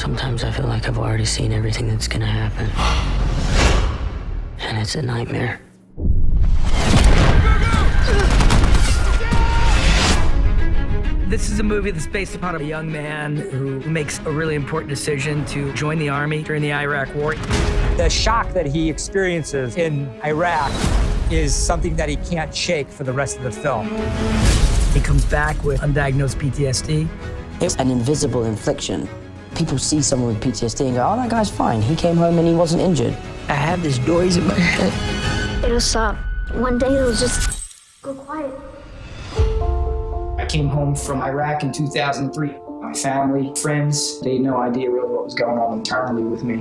Sometimes I feel like I've already seen everything that's gonna happen. And it's a nightmare. This is a movie that's based upon a young man who makes a really important decision to join the army during the Iraq War. The shock that he experiences in Iraq is something that he can't shake for the rest of the film. He comes back with undiagnosed PTSD. It's an invisible infliction. People see someone with PTSD and go, oh, that guy's fine. He came home and he wasn't injured. I have this noise in my head. It'll stop. One day it'll just go quiet. I came home from Iraq in 2003. My family, friends, they had no idea really what was going on internally with me.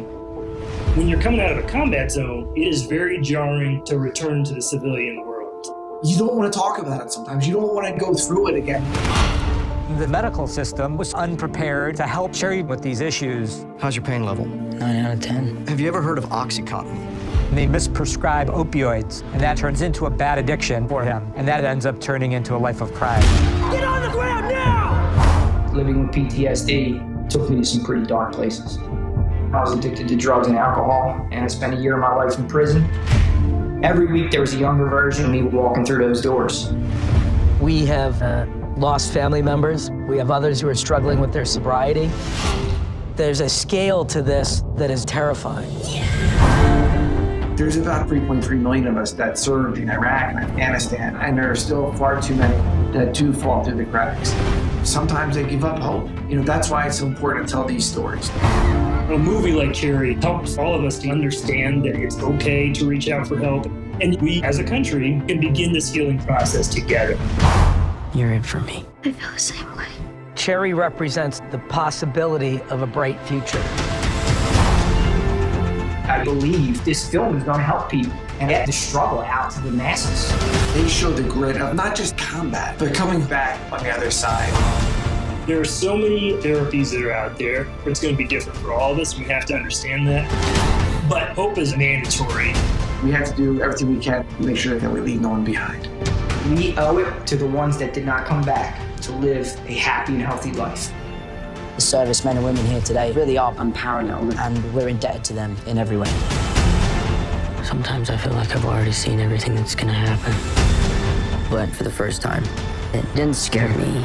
When you're coming out of a combat zone, it is very jarring to return to the civilian world. You don't want to talk about it sometimes. You don't want to go through it again. The medical system was unprepared to help Cherry with these issues. How's your pain level? 9 out of 10. Have you ever heard of OxyContin? They misprescribe opioids, and that turns into a bad addiction for him, and that ends up turning into a life of crime. Get on the ground now! Living with PTSD took me to some pretty dark places. I was addicted to drugs and alcohol, and I spent a year of my life in prison. Every week there was a younger version of me walking through those doors. We have lost family members. We have others who are struggling with their sobriety. There's a scale to this that is terrifying. There's about 3.3 million of us that served in Iraq and Afghanistan, and there are still far too many that do fall through the cracks. Sometimes they give up hope. That's why it's so important to tell these stories. A movie like Cherry helps all of us to understand that it's okay to reach out for help, and we, as a country, can begin this healing process together. You're it for me. I feel the same way. Cherry represents the possibility of a bright future. I believe this film is going to help people and get the struggle out to the masses. They show the grit of not just combat, but coming back on the other side. There are so many therapies that are out there. It's going to be different for all of us. We have to understand that. But hope is mandatory. We have to do everything we can to make sure that we leave no one behind. We owe it to the ones that did not come back to live a happy and healthy life. The servicemen and women here today really are unparalleled, and we're indebted to them in every way. Sometimes I feel like I've already seen everything that's gonna happen. But for the first time, it didn't scare me.